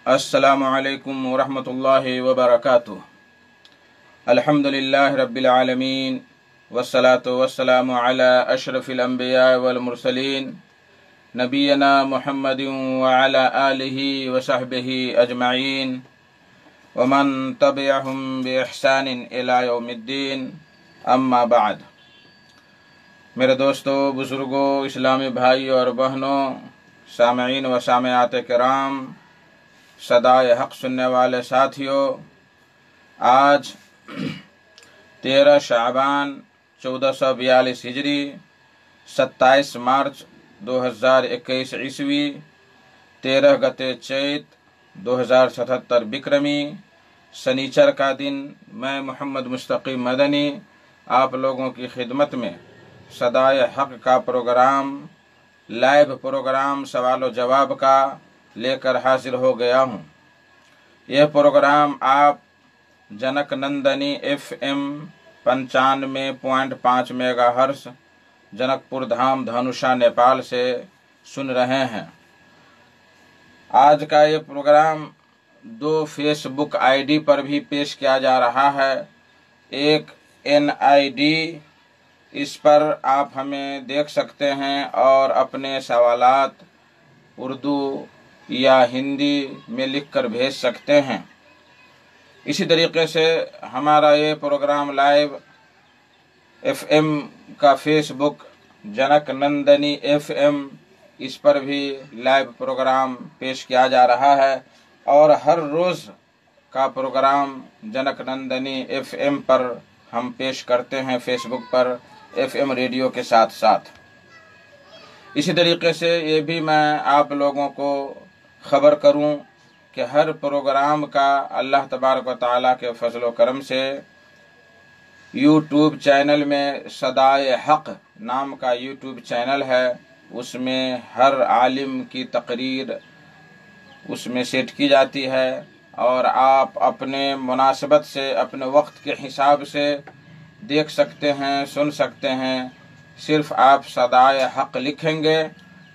अस्सलामु अलैकुम वरहमतुल्लाहि वबरकातुह। अल्हम्दुलिल्लाहि रब्बिल आलमीन वस्सलातु वस्सलामु अला अशरफिल अंबिया वल मुरसलीन नबीना मुहम्मदिन व अला आलिहि व सहबिहि अजमईन व मन तबिअहुम बि इहसानिन इला यौमिद्दीन, अम्मा बाद। मेरे दोस्तों, बुजुर्गों, इस्लामी भाइयों और बहनों, सामईन व सामियात किराम, सदाए हक सुनने वाले साथियों, आज 13 शाबान 1442 हिजरी, 27 मार्च 2021 ईस्वी, 13 गते चैत 2077 बिक्रमी, शनिचर का दिन, मैं मोहम्मद मुस्तकीम मदनी आप लोगों की खिदमत में सदाए हक का प्रोग्राम, लाइव प्रोग्राम सवाल जवाब का लेकर हाजिर हो गया हूँ। यह प्रोग्राम आप जनक नंदनी FM 95.5 मेगाहर्ट्ज, जनकपुर धाम, धनुषा, नेपाल से सुन रहे हैं। आज का ये प्रोग्राम 2 फेसबुक ID पर भी पेश किया जा रहा है। एक NID, इस पर आप हमें देख सकते हैं और अपने सवालात उर्दू या हिंदी में लिखकर भेज सकते हैं। इसी तरीके से हमारा ये प्रोग्राम लाइव FM का फेसबुक जनक नंदनी FM, इस पर भी लाइव प्रोग्राम पेश किया जा रहा है। और हर रोज़ का प्रोग्राम जनक नंदनी FM पर हम पेश करते हैं, फेसबुक पर FM रेडियो के साथ साथ। इसी तरीके से ये भी मैं आप लोगों को खबर करूं कि हर प्रोग्राम का अल्लाह तबारक व तआला के फजल व करम से यूट्यूब चैनल में सदाए हक नाम का यूट्यूब चैनल है, उसमें हर आलिम की तकरीर उसमें सेट की जाती है और आप अपने मुनासबत से, अपने वक्त के हिसाब से देख सकते हैं, सुन सकते हैं। सिर्फ आप सदाए हक लिखेंगे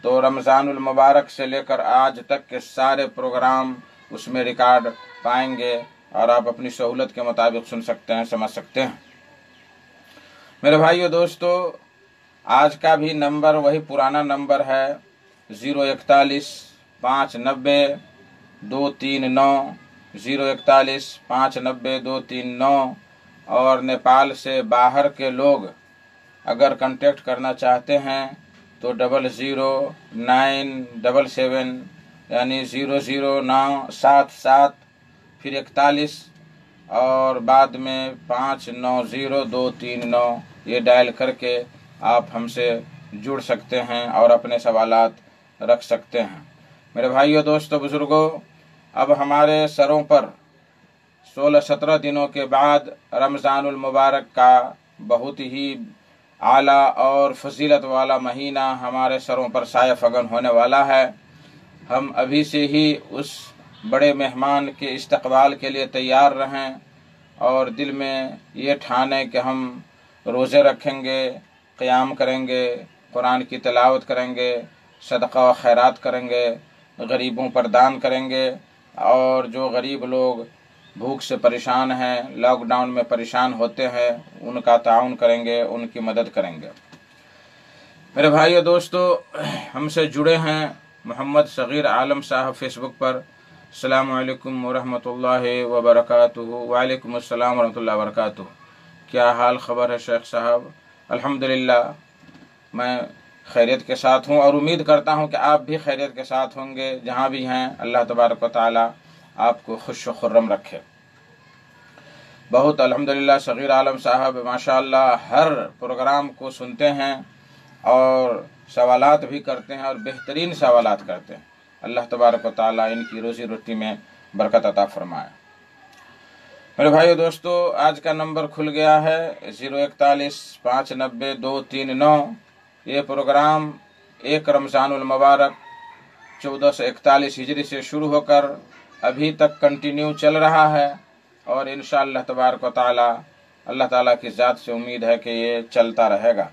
तो रमज़ानुल मुबारक से लेकर आज तक के सारे प्रोग्राम उसमें रिकॉर्ड पाएंगे और आप अपनी सहूलत के मुताबिक सुन सकते हैं, समझ सकते हैं। मेरे भाइयों दोस्तों, आज का भी नंबर वही पुराना नंबर है 041 590 239, 041 590 239। और नेपाल से बाहर के लोग अगर कांटेक्ट करना चाहते हैं तो 00977 यानी 00977 फिर 41 और बाद में 590239, ये डायल करके आप हमसे जुड़ सकते हैं और अपने सवालात रख सकते हैं। मेरे भाइयों, दोस्तों, बुजुर्गों, अब हमारे सरों पर 16-17 दिनों के बाद रमज़ानुल मुबारक का बहुत ही आला और फजीलत वाला महीना हमारे सरों पर साया फगन होने वाला है। हम अभी से ही उस बड़े मेहमान के इस्तकबाल के लिए तैयार रहें और दिल में ये ठाने कि हम रोज़े रखेंगे, क़याम करेंगे, कुरान की तिलावत करेंगे, सदका व खैरात करेंगे, गरीबों पर दान करेंगे और जो गरीब लोग भूख से परेशान हैं, लॉकडाउन में परेशान होते हैं, उनका ताउन करेंगे, उनकी मदद करेंगे। मेरे भाइयों दोस्तों, हमसे जुड़े हैं मोहम्मद सगीर आलम साहब फेसबुक पर। अस्सलामु अलैकुम वरहमतुल्लाहि वबरकातुहू। वालेकुम अस्सलाम वरहमतुल्लाहि वबरकातुहू। क्या हाल खबर है शेख साहब? अल्हम्दुलिल्लाह, मैं खैरियत के साथ हूँ और उम्मीद करता हूँ कि आप भी खैरियत के साथ होंगे। जहाँ भी हैं, अल्लाह तबारक व तआला आपको खुश व खुर्रम रखे। बहुत अल्हम्दुलिल्लाह, सगीर आलम साहब माशाअल्लाह हर प्रोग्राम को सुनते हैं और सवालात भी करते हैं और बेहतरीन सवालात करते हैं। अल्लाह तबारक व तआला इनकी रोजी रोटी में बरकत अता फरमाए। मेरे भाइयों दोस्तों, आज का नंबर खुल गया है 041 590 239। ये प्रोग्राम 1 रमज़ानुल मुबारक 1441 हिजरी से शुरू होकर अभी तक कंटिन्यू चल रहा है और इंशाअल्लाह तबारक व तआला अल्लाह ताला की ज़ात से उम्मीद है कि ये चलता रहेगा।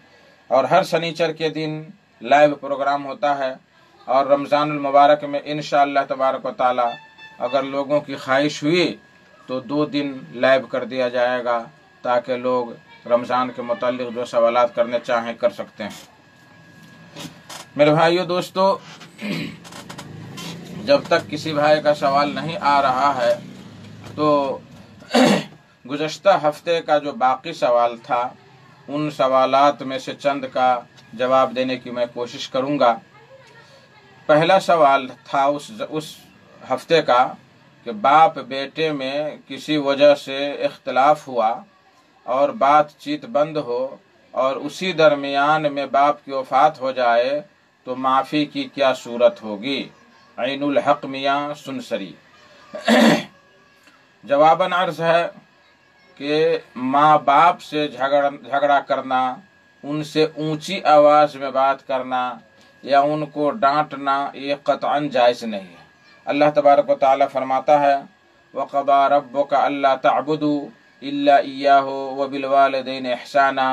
और हर शनिचर के दिन लाइव प्रोग्राम होता है और रमज़ानुल मुबारक में इंशाअल्लाह तबारक व तआला اگر لوگوں کی خواہش ہوئی تو 2 دن لائیو کر دیا جائے گا تاکہ لوگ رمضان کے متعلق جو سوالات کرنے چاہیں کر سکتے ہیں۔ میرے بھائیو دوستو، جب تک کسی بھائی کا سوال نہیں آ رہا ہے تو گزشتہ ہفتے کا جو باقی سوال تھا ان سوالات میں سے چند کا جواب دینے کی میں کوشش کروں گا۔ پہلا سوال تھا اس ہفتے کا کہ باپ بیٹے میں کسی وجہ سے اختلاف ہوا اور بات چیت بند ہو اور اسی درمیان میں باپ کی وفات ہو جائے تو معافی کی کیا صورت ہوگی؟ عین الحق میاں سنسری۔ جواباً عرض ہے کہ ماں باپ سے جھگڑا کرنا، ان سے اونچی آواز میں بات کرنا یا ان کو ڈانٹنا یہ قطعاً جائز نہیں ہے۔ اللہ تبارک و تعالی فرماتا ہے وَقَضَىٰ رَبُّكَ أَلَّا تَعْبُدُوا إِلَّا إِيَّاهُ وَبِالْوَالِدَيْنِ إِحْسَانًا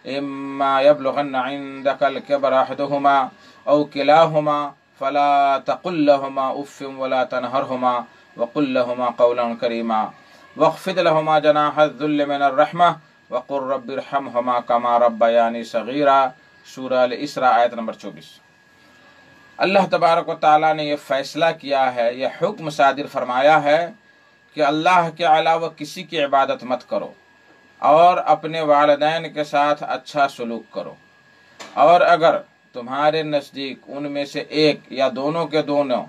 إِمَّا يَبْلُغَنَّ عِندَكَ الْكِبَرَ أَحَدُهُمَا أَوْ كِلَاهُمَا فَلَا تَقُل لَّهُمَا أُفٍّ وَلَا تَنْهَرْهُمَا وَقُل لَّهُمَا قَوْلًا كَرِيمًا وَاخْفِضْ لَهُمَا جَنَاحَ الذُّلِّ مِنَ الرَّحْمَةِ وَقُل رَّبِّ ارْحَمْهُمَا كَمَا رَبَّيَانِي صَغِيرًا۔ سورہ الاسراء آیت نمبر 24۔ اللہ تبارک و تعالیٰ نے یہ فیصلہ کیا ہے، یہ حکم صادر فرمایا ہے کہ اللہ کے علاوہ کسی کی عبادت مت کرو اور اپنے والدین کے ساتھ اچھا سلوک کرو، اور اگر تمہارے نزدیک ان میں سے ایک یا دونوں کے دونوں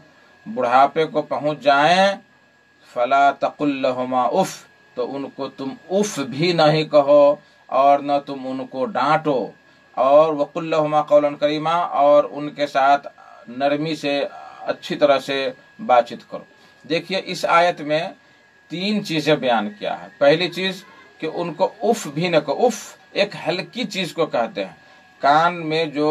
بڑھاپے کو پہنچ جائیں فلا تقل لہما اف، تو ان کو تم اف بھی نہیں کہو اور نہ تم ان کو ڈانٹو، اور وقل لہما قولا کریما، اور ان کے ساتھ نرمی سے اچھی طرح سے بات چیت کرو۔ دیکھیے اس آیت میں 3 چیزیں بیان کیا ہے۔ پہلی چیز کہ ان کو اف بھی نہ کہو۔ اف ایک ہلکی چیز کو کہتے ہیں، کان میں جو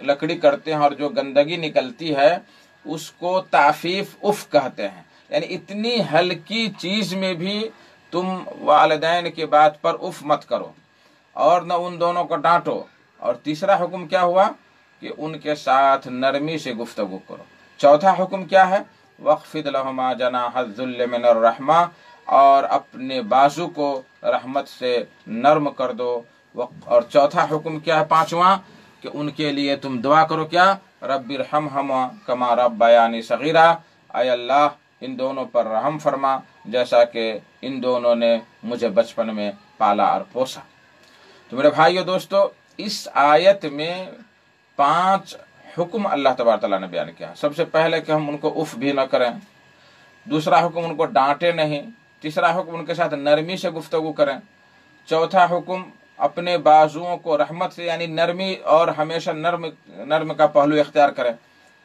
لکڑی کرتے ہیں اور جو گندگی نکلتی ہے اس کو تعفیف اف کہتے ہیں، یعنی اتنی ہلکی چیز میں بھی تم والدین کی بات پر اف مت کرو اور نہ ان دونوں کو ڈانٹو۔ اور تیسرا حکم کیا ہوا کہ ان کے ساتھ نرمی سے گفتگو کرو۔ چوتھا حکم کیا ہے؟ وَاخْفِضْ لَهُمَا جَنَاحَ الذُّلِّ مِنَ الرَّحْمَةِ، اور اپنے بازو کو رحمت سے نرم کر دو۔ اور چوتھا حکم کیا ہے، پانچواں، کہ ان کے لیے تم دعا کرو، کیا؟ رَبِّ ارْحَمْهُمَا كَمَا رَبَّيَانِي صَغِيرًا، اے اللہ ان دونوں پر رحم فرما جیسا کہ ان دونوں نے مجھے بچپن میں پالا اور پوسا۔ تو میرے بھائیو دوستو، اس آیت میں 5 حکم اللہ تبارک تعالیٰ نے بیان کیا۔ سب سے پہلے کہ ہم ان کو اف بھی نہ کریں، دوسرا حکم ان کو ڈانٹے نہیں، تیسرا حکم ان کے ساتھ نرمی سے گفتگو کریں، چوتھا حکم اپنے بازوؤں کو رحمت سے یعنی نرمی اور ہمیشہ نرم کا پہلو اختیار کریں،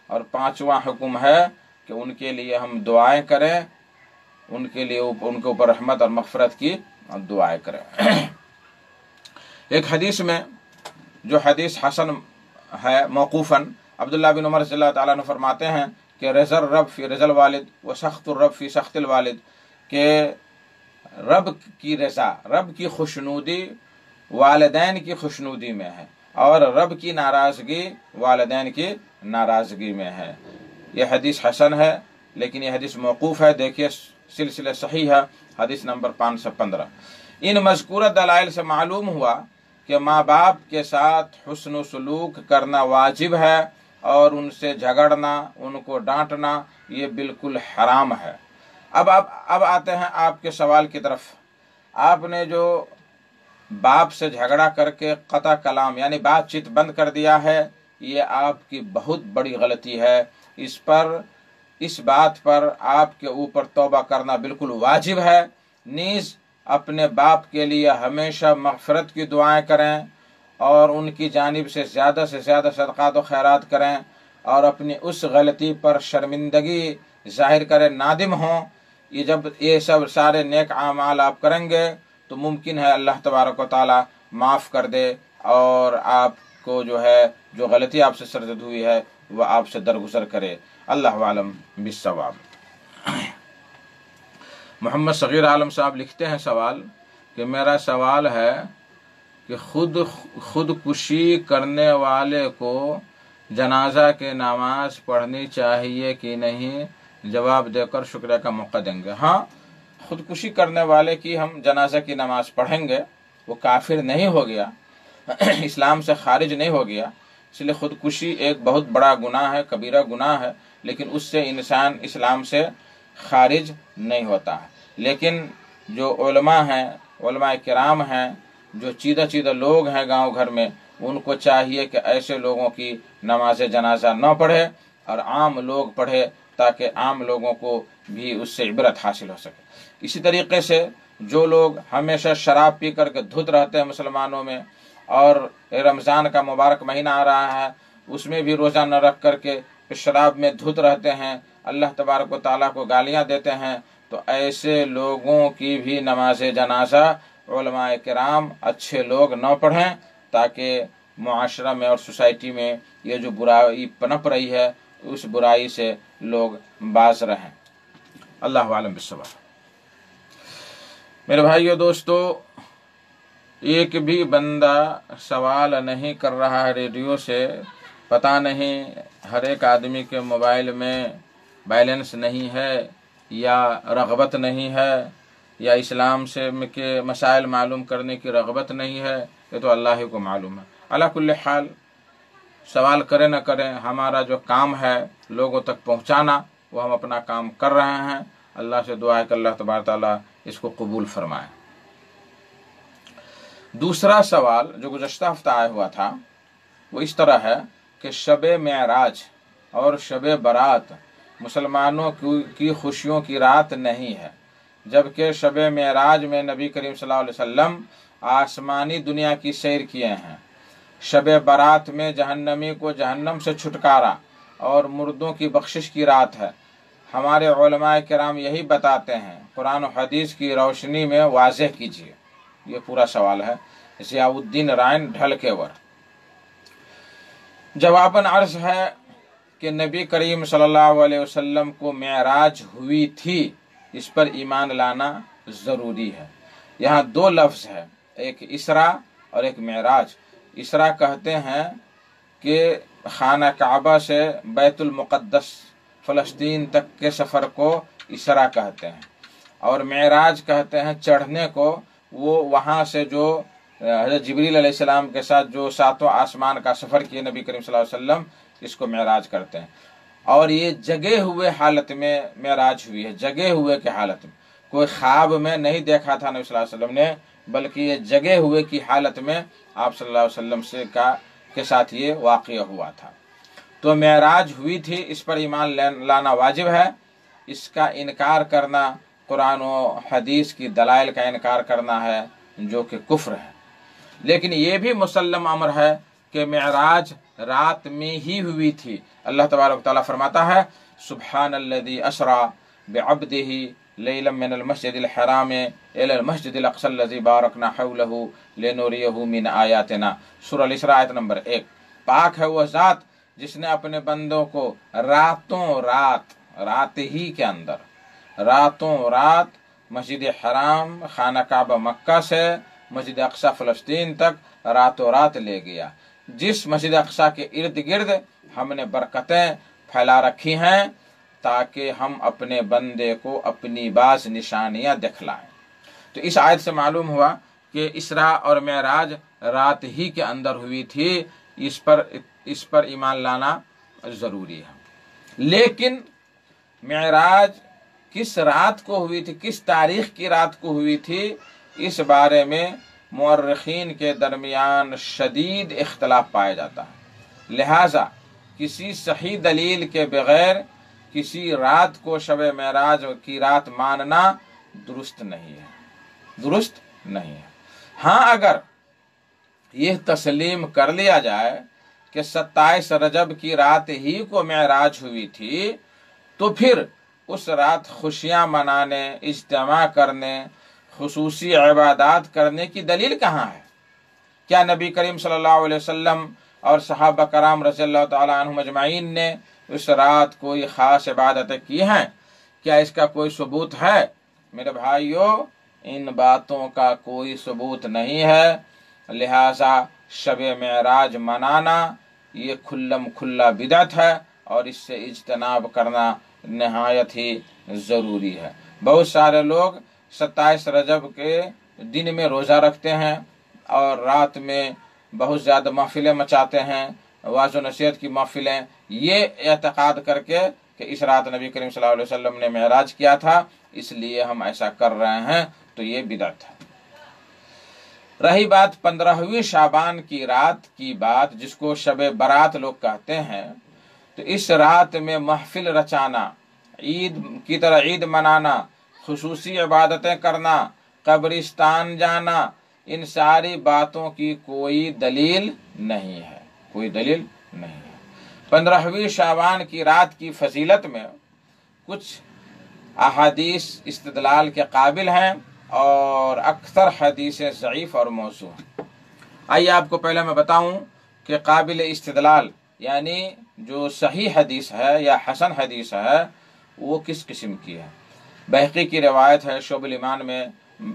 اور 5واں حکم ہے کہ ان کے لیے ہم دعائیں کریں، ان کے لیے ان کے اوپر رحمت اور مغفرت کی دعائیں کریں۔ ایک حدیث میں جو حدیث حسن ہے موقوفاً، عبداللہ بن عمر رضی اللہ تعالیٰ عنہ فرماتے ہیں کہ رضا الرب فی رضا الوالد و سخط الرب فی سخط الوالد، کہ رب کی رضا، رب کی خوشنودی والدین کی خوشنودی میں ہے، اور رب کی ناراضگی والدین کی ناراضگی میں ہے۔ یہ حدیث حسن ہے لیکن یہ حدیث موقوف ہے، دیکھیے سلسلہ صحیح ہے، حدیث نمبر 515۔ ان مذکورہ دلائل سے معلوم ہوا کہ ماں باپ کے ساتھ حسن و سلوک کرنا واجب ہے، اور ان سے جھگڑنا، ان کو ڈانٹنا یہ بالکل حرام ہے۔ اب آتے ہیں آپ کے سوال کی طرف۔ آپ نے جو باپ سے جھگڑا کر کے قطع کلام یعنی بات چیت بند کر دیا ہے، یہ آپ کی بہت بڑی غلطی ہے۔ اس بات پر آپ کے اوپر توبہ کرنا بالکل واجب ہے۔ نیز اپنے باپ کے لیے ہمیشہ مغفرت کی دعائیں کریں اور ان کی جانب سے زیادہ صدقات و خیرات کریں، اور اپنی اس غلطی پر شرمندگی ظاہر کریں، نادم ہوں۔ جب یہ سب سارے نیک اعمال آپ کریں گے تو ممکن ہے اللہ تبارک و تعالی معاف کر دے، اور آپ کو جو غلطی آپ سے سرزد ہوئی ہے وہ آپ سے درگزر کرے۔ اللہ عالم بالصواب۔ محمد صغیر عالم صاحب لکھتے ہیں سوال کہ میرا سوال ہے کہ خودکشی کرنے والے کو جنازہ کی نماز پڑھنی چاہیے کہ نہیں، जवाब देकर शुक्रिया का मौका देंगे। हाँ, खुदकुशी करने वाले की हम जनाजा की नमाज पढ़ेंगे, वो काफिर नहीं हो गया, इस्लाम से खारिज नहीं हो गया। इसलिए खुदकुशी एक बहुत बड़ा गुनाह है, कबीरा गुनाह है, लेकिन उससे इंसान इस्लाम से खारिज नहीं होता है। लेकिन जो उलमा हैं, उलमा किराम हैं, जो चीदा चीदा लोग हैं गांव घर में, उनको चाहिए कि ऐसे लोगों की नमाज जनाजा न पढ़े और आम लोग पढ़े, ताकि आम लोगों को भी उससे इबरत हासिल हो सके। इसी तरीके से जो लोग हमेशा शराब पी करके धुत रहते हैं मुसलमानों में, और रमज़ान का मुबारक महीना आ रहा है, उसमें भी रोज़ा न रख करके शराब में धुत रहते हैं, अल्लाह तबारक व तआला को गालियाँ देते हैं, तो ऐसे लोगों की भी नमाज जनाजा उलमाए किराम अच्छे लोग न पढ़ें, ताकि मुआशरा में और सोसाइटी में ये जो बुराई पनप रही है, उस बुराई से लोग बाज रहें। अल्लाह आलम बिस्सवाब। मेरे भाइयों दोस्तों, एक भी बंदा सवाल नहीं कर रहा है रेडियो से। पता नहीं हर एक आदमी के मोबाइल में बैलेंस नहीं है, या रग़बत नहीं है, या इस्लाम से के मसाइल मालूम करने की रग़बत नहीं है, ये तो अल्लाह ही को मालूम है। अला कुल्ले हाल, सवाल करें न करें, हमारा जो काम है लोगों तक पहुंचाना, वो हम अपना काम कर रहे हैं। अल्लाह से दुआ है कि अल्लाह तबारक तआला इसको कबूल फरमाए। दूसरा सवाल जो गुज़श्ता हफ्ता आया हुआ था, वो इस तरह है कि शब-ए मेराज और शब-ए बारात मुसलमानों की खुशियों की रात नहीं है, जबकि शब-ए मेराज में नबी करीम सल्लल्लाहु अलैहि वसल्लम आसमानी दुनिया की सैर किए हैं। शब-ए बारात में जहन्नमी को जहन्नम से छुटकारा और मुर्दों की बख्शिश की रात है। हमारे उलमाए किराम यही बताते हैं, कुरान और हदीस की रोशनी में वाज़ेह कीजिए। ये पूरा सवाल है। ज़ियाउद्दीन रायन ढलकेवर। जवाबन अर्ज है कि नबी करीम सल्लल्लाहु अलैहि वसल्लम को मेराज हुई थी, इस पर ईमान लाना ज़रूरी है। यहाँ दो लफ्ज़ है, एक इसरा और एक मेराज। इसरा कहते हैं कि खाना काबा से बैतुल मुक़द्दस फ़लस्तीन तक के सफ़र को इसरा कहते हैं, और मेराज कहते हैं चढ़ने को। वो वहाँ से जो हज़रत जिब्रील अलैहिस्सलाम के साथ जो सातों आसमान का सफ़र किए नबी करीम सल्लल्लाहु अलैहि वसल्लम, इसको मेराज करते हैं। और ये जगे हुए हालत में मेराज हुई है, जगे हुए के हालत में। कोई ख्वाब में नहीं देखा था नबी सल्लल्लाहु अलैहि वसल्लम ने, बल्कि ये जगे हुए की हालत में आप सल्लल्लाहु अलैहि वसल्लम के साथ ये वाक़या हुआ था। तो मेराज हुई थी, इस पर ईमान लाना वाजिब है। इसका इनकार करना कुरान और हदीस की दलाइल का इनकार करना है, जो कि कुफ्र है। लेकिन ये भी मुसल्लम अमर है कि मेराज रात में ही हुई थी। अल्लाह तबारक तआला फरमाता है, सुब्हानल्लज़ी असरा बिअब्दिही लैलन मिनल मस्जिदिल हराम इलल मस्जिदिल अक़सल्लज़ी बारकना हौलहु लिनुरियहु मिन आयातिना। सूरह अल-इसरा आयत नंबर 1। पाक है वह ज़ात जिसने अपने बंदों को रातों रात ही के अंदर रातों रात मस्जिद हराम खाना काबा मक्का से मस्जिद अक़सा फ़लस्तीन तक रातों रात ले गया। जिस मस्जिद अक़सा के इर्द गिर्द हमने बरकतें फैला रखी हैं, ताकि हम अपने बंदे को अपनी बाज़ निशानियां दिखलाएं। तो इस आयत से मालूम हुआ कि इसरा और मेराज रात ही के अंदर हुई थी। इस पर ईमान लाना ज़रूरी है। लेकिन मेराज किस रात को हुई थी, किस तारीख की रात को हुई थी, इस बारे में मुअर्रिखीन के दरमियान शदीद इख्तलाफ पाया जाता है। लिहाजा किसी सही दलील के बगैर किसी रात को शब मेराज की रात मानना दुरुस्त नहीं है। हाँ, अगर यह तस्लीम कर लिया जाए कि 27 रजब की रात ही को मेराज हुई थी, तो फिर उस रात खुशियां मनाने, इज्तिमा करने, खुसूसी इबादत करने की दलील कहाँ है? क्या नबी करीम सल्लल्लाहु अलैहि वसल्लम और सहाबा कराम रज़ियल्लाहु तआला अन्हुम अजमाइन ने उस रात कोई ख़ास इबादतें की हैं? क्या इसका कोई सबूत है? मेरे भाइयों, इन बातों का कोई सबूत नहीं है। लिहाजा शब मेराज मनाना ये खुल्ला बिदअत है, और इससे इज्तनाब करना نہایت ہی ضروری ہے۔ بہت سارے لوگ 27 رجب کے دن میں روزہ رکھتے ہیں اور رات میں بہت زیادہ محفلیں مچاتے ہیں، واعظ و نصیحت کی محفلیں، یہ اعتقاد کر کے کہ اس رات نبی کریم صلی اللہ علیہ وسلم نے معراج کیا تھا اس لیے ہم ایسا کر رہے ہیں، تو یہ بدعت ہے۔ رہی بات 15ویں شعبان کی رات کی بات، جس کو شب برات لوگ کہتے ہیں، تو اس رات میں محفل رچانا، عید کی طرح عید منانا، خصوصی عبادتیں کرنا، قبرستان جانا، ان ساری باتوں کی کوئی دلیل نہیں ہے، کوئی دلیل نہیں ہے۔ 15ویں شعبان کی رات کی فضیلت میں کچھ احادیث استدلال کے قابل ہیں اور اکثر حدیثیں ضعیف اور موضوع ہیں۔ آئیے آپ کو پہلے میں بتاؤں کہ قابل استدلال یعنی جو صحیح حدیث ہے یا حسن حدیث ہے وہ کس قسم کی ہے۔ بہقی کی روایت ہے، شعب الایمان میں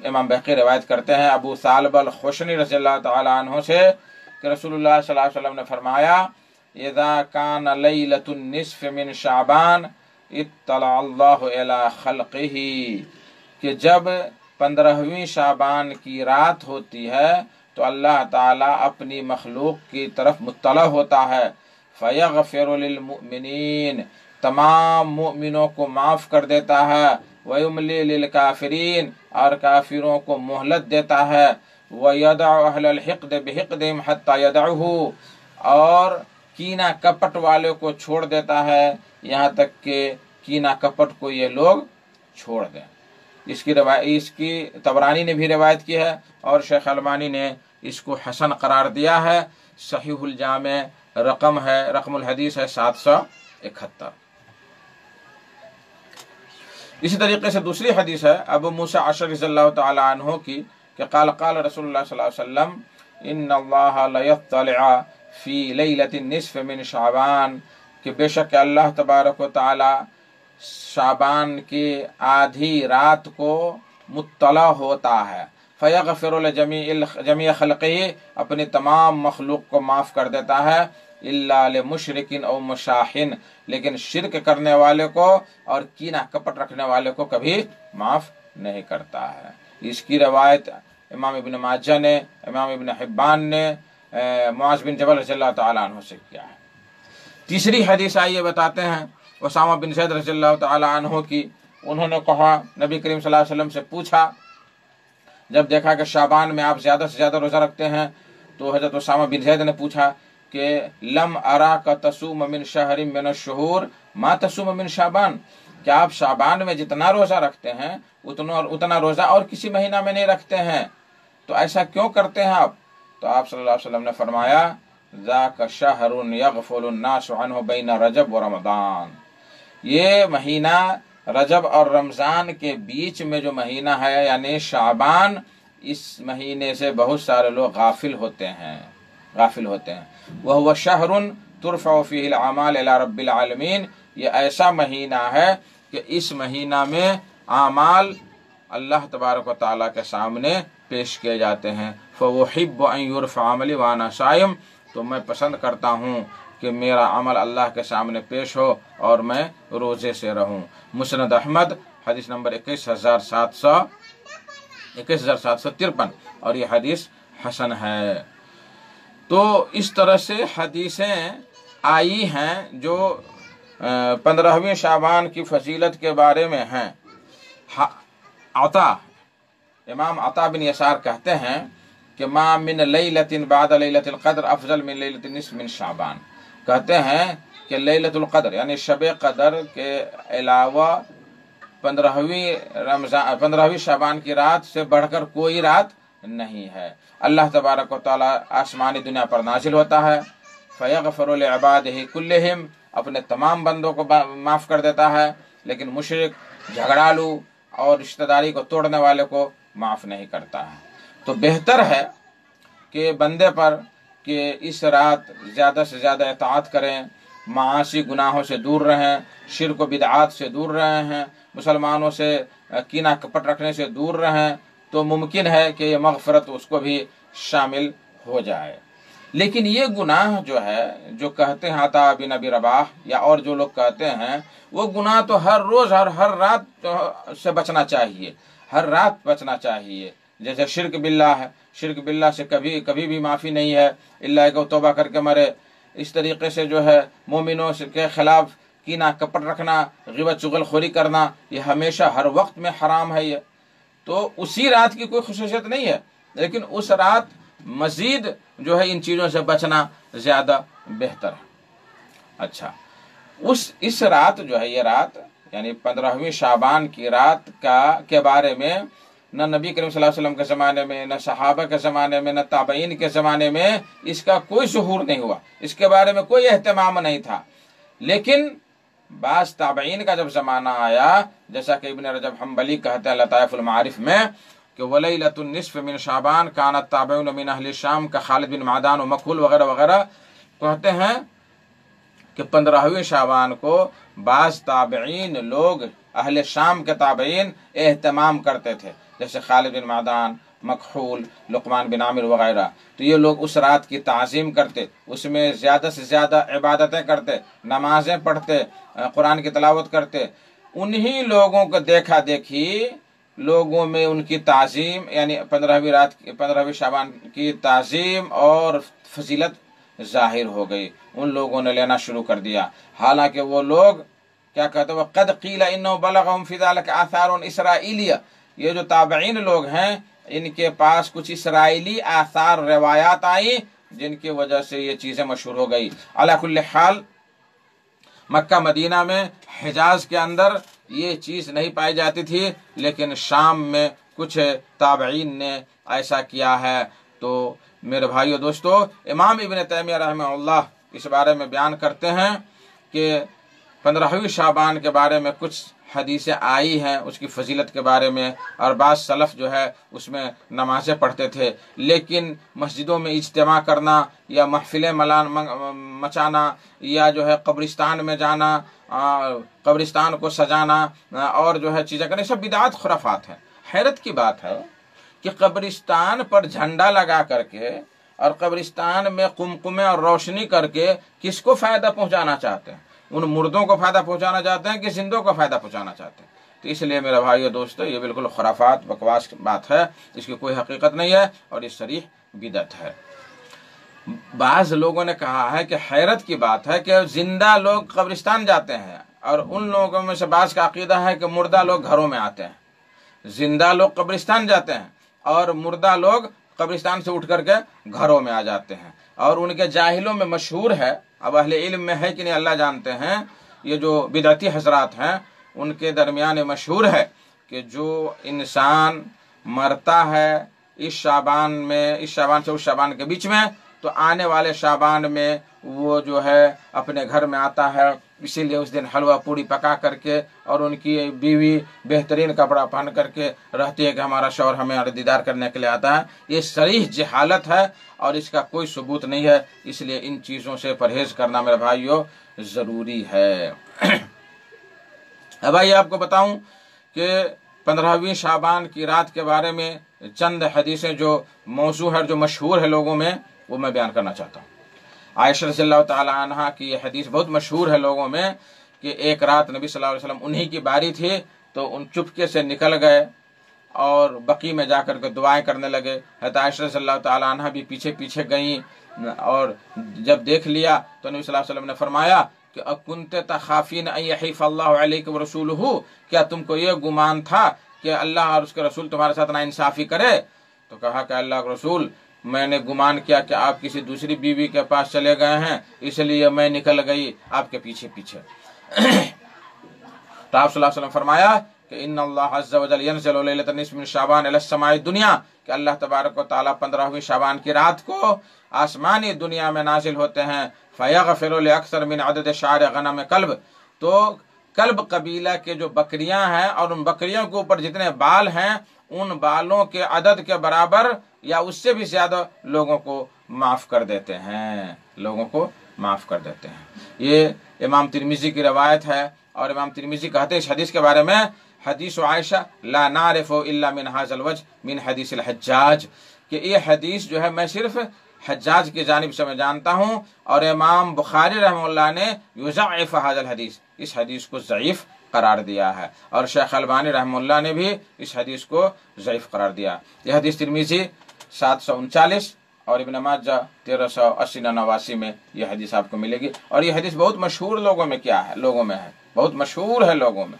امام بہقی روایت کرتے ہیں ابو ثعلبہ الخشنی رضی اللہ تعالی عنہ سے کہ رسول اللہ صلی اللہ علیہ وسلم نے فرمایا اذا کان لیلۃ النصف من شعبان اطلع اللہ الی خلقہ، کہ جب 15ویں شعبان کی رات ہوتی ہے تو اللہ تعالیٰ اپنی مخلوق کی طرف مطلع ہوتا ہے، فیغفر للمؤمنین، تمام مؤمنوں کو معاف کر دیتا ہے، ویملی للکافرین، اور کافروں کو مہلت دیتا ہے، ویدع اہل الحقد بحقدہم حتی یدعوہ، اور کینہ کپٹ والے کو چھوڑ دیتا ہے یہاں تک کہ کینہ کپٹ کو یہ لوگ چھوڑ دیں۔ اس کی طبرانی نے بھی روایت کی ہے اور شیخ البانی نے اس کو حسن قرار دیا ہے۔ صحیح الجامع رقم الحدیث ہے 771۔ اسی طریقے سے دوسری حدیث ہے ابو موسیٰ اشعری رضی اللہ تعالی عنہ کی کہ قال رسول اللہ صلی اللہ علیہ وسلم ان اللہ لیطلع فی لیلۃ النصف من شعبان، کہ بے شک اللہ تبارک و تعالی شعبان کی آدھی رات کو مطلع ہوتا ہے، فیغفر لجمیع خلقہ، اپنی تمام مخلوق کو معاف کر دیتا ہے، الا لمشرک او مشاحن، لیکن شرک کرنے والے کو اور کینہ کپٹ رکھنے والے کو کبھی معاف نہیں کرتا ہے۔ اس کی روایت امام ابن ماجہ نے، امام ابن حبان نے معاذ بن جبل رضی اللہ تعالیٰ عنہ سے کیا ہے۔ تیسری حدیث آئیے بتاتے ہیں اسامہ بن زید رضی اللہ تعالیٰ عنہ کی، انہوں نے کہا نبی کریم صلی اللہ علیہ وسلم سے پوچھا، جب دیکھا کہ شعبان میں آپ زیادہ سے زیادہ روزہ رکھتے ہیں تو حضرت اسامہ بن زید نے پوچھا کہ لم اراک تصوم من شہر من الشہور ما تصوم من شعبان، کیا آپ شعبان میں جتنا روزہ رکھتے ہیں اتنا روزہ اور کسی مہینہ میں نہیں رکھتے ہیں، تو ایسا کیوں کرتے ہیں آپ؟ تو آپ صلی اللہ علیہ وسلم نے فرمایا ذاک شہر یغفل الناس عنہ بین رجب و رمضان، یہ مہینہ رجب اور رمضان کے بیچ میں جو مہینہ ہے یعنی شعبان، اس مہینے سے بہت سارے لوگ غافل ہوتے ہیں۔ وَهُوَ شَهْرٌ تُرْفَعُ فِيهِ الْأَعْمَالُ إِلَى رَبِّ الْعَالَمِينَ، یہ ایسا مہینہ ہے کہ اس مہینہ میں اعمال اللہ تبارک و تعالیٰ کے سامنے پیش کیے جاتے ہیں۔ فَأُحِبُّ أَن يُرْفَعَ عَمَلِي وَأَنَا صَائِمٌ، تو میں پسند کرتا ہوں کہ میرا عمل اللہ کے سامنے پیش ہو اور میں روزے سے رہوں۔ مسند احمد حدیث نمبر 21753، اور یہ حدیث حسن ہے۔ تو اس طرح سے حدیثیں آئی ہیں جو 15ویں شعبان کی فضیلت کے بارے میں ہیں۔ امام عطا بن یسار کہتے ہیں کہ ما من لیلۃ بعد لیلۃ القدر افضل من لیلۃ النصف من شعبان، کہتے ہیں کہ لیلۃ القدر یعنی شب قدر کے علاوہ 15ویں شعبان کی رات سے بڑھ کر کوئی رات نہیں ہے۔ اللہ تبارک و تعالیٰ آسمانی دنیا پر نازل ہوتا ہے، فیغفر لعبادہ کلہم، اپنے تمام بندوں کو معاف کر دیتا ہے، لیکن مشرک، جھگڑالو اور رشتہ داری کو توڑنے والے کو معاف نہیں کرتا ہے۔ تو بہتر ہے کہ بندے پر کہ اس رات زیادہ سے زیادہ اطاعت کریں، معاصی گناہوں سے دور رہیں، شرک و بدعات سے دور رہیں، مسلمانوں سے کینہ کپٹ رکھنے سے دور رہیں، تو ممکن ہے کہ یہ مغفرت اس کو بھی شامل ہو جائے۔ لیکن یہ گناہ جو ہے، جو کہتے ہیں عطا بن ابی رباح یا اور جو لوگ کہتے ہیں، وہ گناہ تو ہر روز ہر رات سے بچنا چاہیے، ہر رات بچنا چاہیے۔ جیسے شرک باللہ ہے، شرک باللہ سے کبھی بھی معافی نہیں ہے الا کہ توبہ کر کے مرے۔ اس طریقے سے جو ہے مومنوں کے خلاف کینہ کپٹ رکھنا، غیبت چغل خوری کرنا، یہ ہمیشہ ہر وقت میں حرام ہے۔ یہ تو اسی رات کی کوئی خصوصیت نہیں ہے، لیکن اس رات مزید جو ہے ان چیزوں سے بچنا زیادہ بہتر ہے۔ اچھا، اس رات جو ہے، یہ رات یعنی 15ویں شعبان کی رات کے بارے میں نہ نبی کریم صلی اللہ علیہ وسلم کے زمانے میں، نہ صحابہ کے زمانے میں، نہ تابعین کے زمانے میں اس کا کوئی ظہور نہیں ہوا، اس کے بارے میں کوئی اہتمام نہیں تھا۔ لیکن بعض تابعین کا جب زمانہ آیا، جیسا کہ ابن رجب حنبلی کہتے ہیں لطائف المعارف میں کہ ولیلۃ النصف من شعبان کانت تابعون من اہل الشام کا خالد بن معدان و مکحول وغیرہ وغیرہ، کہتے ہیں کہ 15ویں شعبان کو بعض تابعین لوگ اہل شام کے تابعین اہتمام کرتے تھے، جیسے خالد بن معدان، مکحول، لقمان بن عامر وغیرہ۔ تو یہ لوگ اس رات کی تعظیم کرتے، اس میں زیادہ سے زیادہ عبادتیں کرتے، نمازیں پڑھتے، قرآن کی تلاوت کرتے۔ انہی لوگوں کو دیکھا دیکھی لوگوں میں ان کی تعظیم، یعنی 15ویں شعبان کی تعظیم اور فضیلت ظاہر ہو گئی، ان لوگوں نے لینا شروع کر دیا۔ حالانکہ وہ لوگ کیا کہتے ہیں، قد قیل انه بلغهم في ذلك آثار اسرائیلیہ، یہ جو تابعین لوگ ہیں ان کے پاس کچھ اسرائیلی آثار روایات آئیں جن کی وجہ سے یہ چیزیں مشہور ہو گئی۔ علی کل حال مکہ مدینہ میں، حجاز کے اندر یہ چیز نہیں پائی جاتی تھی، لیکن شام میں کچھ تابعین نے ایسا کیا ہے۔ تو میرے بھائیو دوستو، امام ابن تیمیہ رحمہ اللہ اس بارے میں بیان کرتے ہیں کہ 15ویں شعبان کے بارے میں کچھ حدیثیں آئی ہیں اس کی فضیلت کے بارے میں، اور بعض سلف جو ہے اس میں نمازیں پڑھتے تھے، لیکن مسجدوں میں اجتماع کرنا یا محفلیں مچانا یا جو ہے قبرستان میں جانا، قبرستان کو سجانا اور جو ہے چیزیں کرنا، سب بدعات خرافات ہیں۔ حیرت کی بات ہے کہ قبرستان پر جھنڈا لگا کر کے اور قبرستان میں قمقمے اور روشنی کر کے کس کو فائدہ پہنچانا چاہتے ہیں؟ ان مردوں کو فائدہ پہنچانا چاہتے ہیں کہ زندوں کو فائدہ پہنچانا چاہتے ہیں؟ تو اس لیے میرے بھائیو دوستو، یہ بالکل خرافات بکواس بات ہے، اس کی کوئی حقیقت نہیں ہے اور یہ صریح بدعت ہے۔ بعض لوگوں نے کہا ہے کہ حیرت کی بات ہے کہ زندہ لوگ قبرستان جاتے ہیں، اور ان لوگوں میں سے بعض کا عقیدہ ہے کہ مردہ لوگ گھروں میں آتے ہیں۔ زندہ لوگ قبرستان جاتے ہیں اور مردہ لوگ قبرستان سے اٹھ کر کے گھروں میں آ جاتے ہیں، اور ان کے جاہلوں میں مشہور ہے، اب اہل علم میں ہے کہ نہیں اللہ جانتے ہیں، یہ جو بدعتی حضرات ہیں ان کے درمیان مشہور ہے کہ جو انسان مرتا ہے اس شعبان سے اس شعبان کے بیچ میں، تو آنے والے شعبان میں وہ جو ہے اپنے گھر میں آتا ہے، اسی لیے اس دن حلوہ پوڑی پکا کر کے، اور ان کی بیوی بہترین کپڑا پہن کر کے رہتی ہے کہ ہمارا شوہر ہمیں دیدار کرنے کے لیے آتا ہے۔ یہ صریح جہالت ہے اور اس کا کوئی ثبوت نہیں ہے، اس لیے ان چیزوں سے پرہیز کرنا میرے بھائیو ضروری ہے۔ اب آئیے آپ کو بتاؤں کہ 15ویں شعبان کی رات کے بارے میں چند حدیثیں جو موضوع ہے، جو مشہور ہے لوگوں میں، وہ میں بیان کرنا چاہتا ہوں۔ عائشہ رضی اللہ تعالی عنہا کی یہ حدیث بہت مشہور ہے لوگوں میں کہ ایک رات نبی صلی اللہ علیہ وسلم انہی کی باری تھی، تو ان چپکے سے نکل گئے اور بقی میں جا کر کے دعائیں کرنے لگے۔ حضرت عائشہ رضی اللہ تعالی عنہا بھی پیچھے پیچھے گئیں، اور جب دیکھ لیا تو نبی صلی اللہ علیہ وسلم نے فرمایا کہ اکنت تخافین ان یحیف اللہ علیک ورسولہ، کیا تم کو یہ گمان تھا کہ اللہ اور اس کے رسول تمہارے ساتھ ناانصافی کرے؟ تو کہا کہ اللہ کے رسول، میں نے گمان کیا کہ آپ کسی دوسری بیوی کے پاس چلے گئے ہیں، اس لیے میں نکل گئی آپ کے پیچھے پیچھے۔ تو آپ صلی اللہ علیہ وسلم فرمایا کہ ان اللہ عز و جل ینزل لیلۃ النصف من شعبان الی السماء الدنیا، کہ اللہ تبارک و تعالیٰ 15ویں شعبان کی رات کو آسمانی دنیا میں نازل ہوتے ہیں، فیغفر لاکثر من عدد شعر غنم کلب، تو کلب قبیلہ کے جو بکریاں ہیں اور ان بکریوں کے اوپر جتنے بال ہیں ان بالوں کے عدد کے برابر یا اس سے بھی زیادہ لوگوں کو معاف کر دیتے ہیں، لوگوں کو معاف کر دیتے ہیں۔ یہ امام ترمذی کی روایت ہے، اور امام ترمذی کہتے ہیں اس حدیث کے بارے میں، حدیث عائشہ لا نعرف الا من هذا الوجه من حدیث الحجاج، کہ یہ حدیث جو ہے میں صرف हज्जाज की जानिब से मैं जानता हूँ, और इमाम बुखारी रहमतुल्लाह ने युज़अफ़ हाज़ल हदीस, इस हदीस को ज़ईफ़ करार दिया है, और शेख अलबानी रहमतुल्लाह ने भी इस हदीस को ज़ईफ़ करार दिया। यह हदीस तिरमिज़ी 739 और इब्न माजा 1380-89 में यह हदीस आपको मिलेगी। और यह हदीस बहुत मशहूर लोगों में लोगों में है, बहुत मशहूर है लोगों में।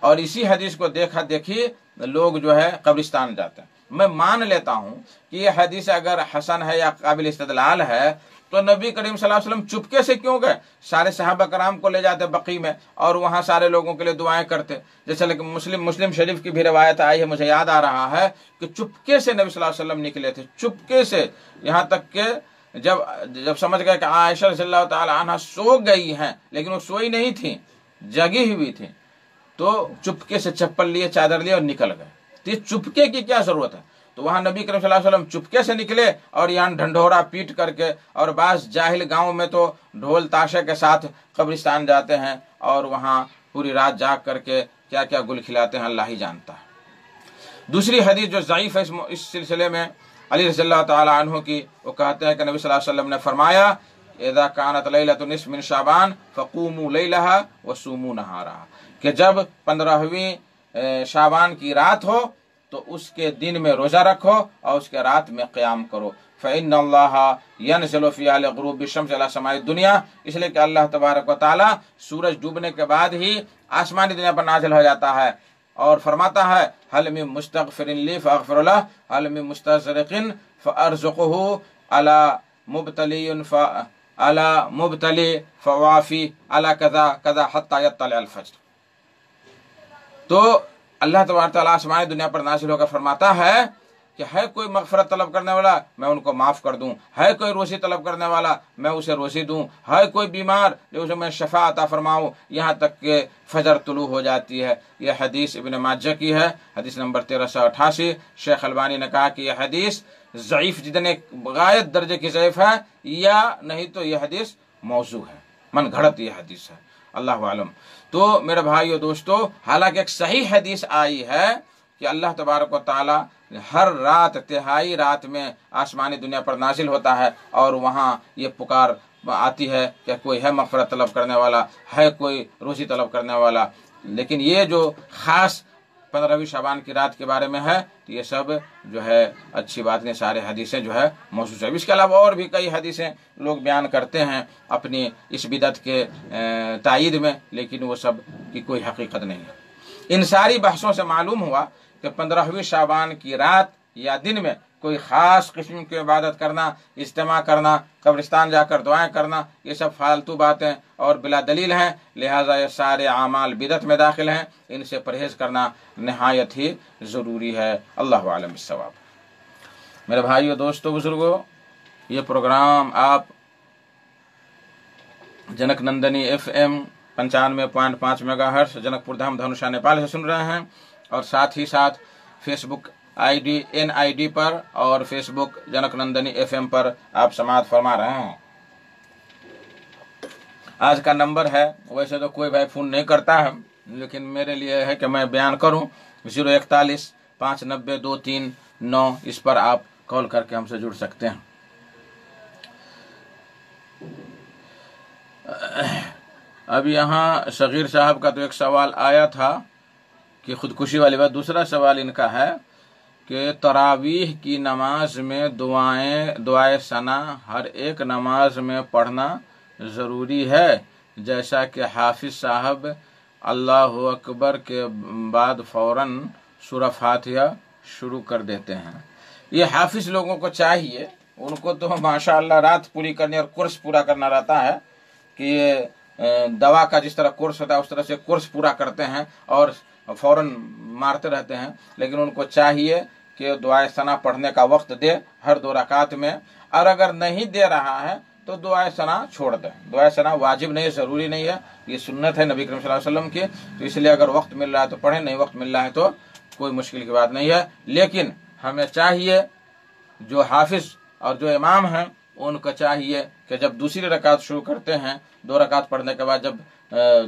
और इसी हदीस को देखा देखी लोग जो है कब्रिस्तान जाते हैं। मैं मान लेता हूं कि यह हदीस अगर हसन है या काबिल इस्तिदलाल है, तो नबी करीम सल्लल्लाहु अलैहि वसल्लम चुपके से क्यों गए? सारे सहाबा कराम को ले जाते बकी में और वहां सारे लोगों के लिए दुआएं करते। जैसे लेकिन मुस्लिम शरीफ की भी रवायत आई है, मुझे याद आ रहा है कि चुपके से नबी सल्लल्लाहु अलैहि वसल्लम निकले थे, चुपके से। यहाँ तक के जब समझ गए कि आयशा रज़ियल्लाहु ताला अन्हा सो गई हैं, लेकिन वो सोई नहीं थी, जगी हुई थी, तो चुपके से चप्पल लिए, चादर लिए और निकल गए। तो ये चुपके की क्या जरूरत है? तो वहां नबी करीम सल्लल्लाहु अलैहि वसल्लम चुपके से निकले, और यहाँ ढंढोरा पीट करके, और बास जाहिल गांव में तो ढोल ताशे के साथ कब्रिस्तान जाते हैं और वहां पूरी रात जाग करके क्या क्या गुल खिलाते हैं, अल्लाह ही जानता है। दूसरी हदीस जो ज़ईफ़ है इस सिलसिले में अली रज़ियल्लाहु ताला अन्हु की, वो कहते हैं कि नबी सल्लल्लाहु अलैहि वसल्लम ने फरमाया, इज़ा कानत लैलतुन निस्फ़ मिन शाबान फ़क़ूमू लैलहा व सूमू नहारहा, कि जब 15वीं शाबान की रात हो तो उसके दिन में रोजा रखो और उसके रात में क़याम करो। फ़इन्नल्लाह यनज़िलु फ़ी हाल ग़ुरूबि शम्स अला समाई दुनिया, इसलिए कि अल्लाह तबारक व तआला सूरज डूबने के बाद ही आसमानी दुनिया पर नाजिल हो जाता है और फरमाता है, हल मिन मुस्तग़फ़िरिन ली फ़अग़फ़िर लह, हल मिन मुस्तज़रिक़िन फ़अरज़ुक़हु अला मुब्तली फ़वाफ़ी अला कज़ा कज़ा हत्ता यत्तलिअल फ़ज्र। तो अल्लाह तबारक तआला आसमानी दुनिया पर नाज़िल होकर फरमाता है कि है कोई मग़फ़िरत तलब करने वाला, मैं उनको माफ़ कर दूं, है कोई रोज़ी तलब करने वाला, मैं उसे रोज़ी दूं, है कोई बीमार जो उसे मैं शफ़ा अता फरमाऊं, यहाँ तक कि फजर तुलू हो जाती है। यह हदीस इब्न माजा की है, हदीस नंबर 1388। शेख अलबानी ने कहा कि यह हदीस ज़ईफ़ जितने गायत दर्जे की ज़ईफ़ है, या नहीं तो यह हदीस मौज़ू है, मन घड़त यह हदीस है, अल्लाह आलम। तो मेरे भाइयों दोस्तों, हालांकि एक सही हदीस आई है कि अल्लाह तबारक व तआला हर रात तिहाई रात में आसमानी दुनिया पर नाजिल होता है और वहाँ ये पुकार आती है कि कोई है मग़फ़िरत तलब करने वाला, है कोई रोज़ी तलब करने वाला। लेकिन ये जो ख़ास 15वीं शाबान की रात के बारे में है, तो ये सब जो है अच्छी बात नहीं, सारे हदीसें जो है मौजूद है। इसके अलावा और भी कई हदीसें लोग बयान करते हैं अपनी इस बिदअत के तायीद में, लेकिन वो सब की कोई हकीकत नहीं है। इन सारी बहसों से मालूम हुआ कि 15वीं शाबान की रात या दिन में कोई ख़ास किस्म की इबादत करना, इज्तिमा करना, कब्रिस्तान जाकर दुआएं करना, ये सब फालतू बातें और बिला दलील हैं। लिहाजा ये सारे आमाल बिदअत में दाखिल हैं, इनसे परहेज़ करना नहायत ही ज़रूरी है। अल्लाहु आलम बिस्सवाब। मेरे भाइयों दोस्तों बुजुर्गों, ये प्रोग्राम आप जनक नंदनी FM 95.5 मेगाहर्ट्ज़ जनकपुर धाम धनुषा नेपाल से सुन रहे हैं, और साथ ही साथ फेसबुक NID पर और फेसबुक जनक नंदनी FM पर आप समाअत फरमा रहे हैं। आज का नंबर है, वैसे तो कोई भाई फ़ोन नहीं करता है, लेकिन मेरे लिए है कि मैं बयान करूं, 041 590 239, इस पर आप कॉल करके हमसे जुड़ सकते हैं। अब यहाँ सगीर साहब का तो एक सवाल आया था कि खुदकुशी वाली बात। दूसरा सवाल इनका है कि तरावीह की नमाज में दुआए सना हर एक नमाज में पढ़ना ज़रूरी है, जैसा कि हाफिज साहब अल्लाहु अकबर के बाद फ़ौरन सूरह फातिहा शुरू कर देते हैं। ये हाफिज लोगों को चाहिए, उनको तो माशाअल्लाह रात पूरी करनी और कोर्स पूरा करना रहता है कि ये दवा का जिस तरह कोर्स होता है उस तरह से कोर्स पूरा करते हैं और फ़ौरन मारते रहते हैं। लेकिन उनको चाहिए कि दुआए सना पढ़ने का वक्त दे हर 2 रकात में, और अगर नहीं दे रहा है तो दुआए सना छोड़ दें। दुआए सना वाजिब नहीं है, ज़रूरी नहीं है, ये सुन्नत है नबी करीम सल्लल्लाहु अलैहि वसल्लम की। तो इसलिए अगर वक्त मिल रहा है तो पढ़ें, नहीं वक्त मिल रहा है तो कोई मुश्किल की बात नहीं है। लेकिन हमें चाहिए, जो हाफिज और जो इमाम हैं उनको चाहिए कि जब दूसरी रकात शुरू करते हैं, 2 रकात पढ़ने के बाद जब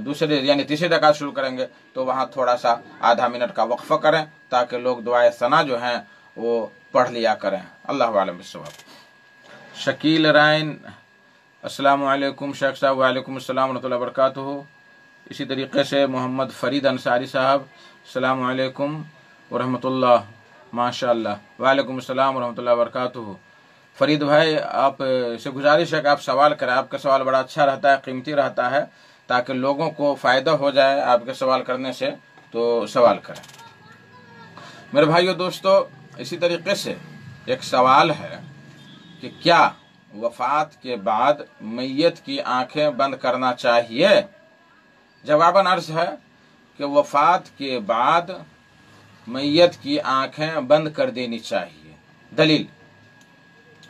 दूसरे यानी तीसरी रकात शुरू करेंगे तो वहाँ थोड़ा सा आधा मिनट का वक्फा करें, ताकि लोग दुआए सना जो हैं वो पढ़ लिया करें। अल्लाह आलम बिस्सवाब। शकील राइन, अस्सलाम वालेकुम शेख साहब। वालेकुम अस्सलाम रहमतुल्लाहि व बरकातुहू। इसी तरीके से मोहम्मद फरीद अंसारी साहब, अस्सलाम वालेकुम व रहमतुल्लाह, माशाअल्लाह। वालेकुम अस्सलाम व रहमतुल्लाहि व बरकातुहू। फरीद भाई, आप से गुजारिश है कि आप सवाल करें, आपका सवाल बड़ा अच्छा रहता है, कीमती रहता है, ताकि लोगों को फ़ायदा हो जाए आपके सवाल करने से, तो सवाल करें। मेरे भाइयों दोस्तों, इसी तरीके से एक सवाल है कि क्या वफ़ात के बाद मैयत की आंखें बंद करना चाहिए? जवाबन अर्ज़ है कि वफ़ात के बाद मैयत की आंखें बंद कर देनी चाहिए। दलील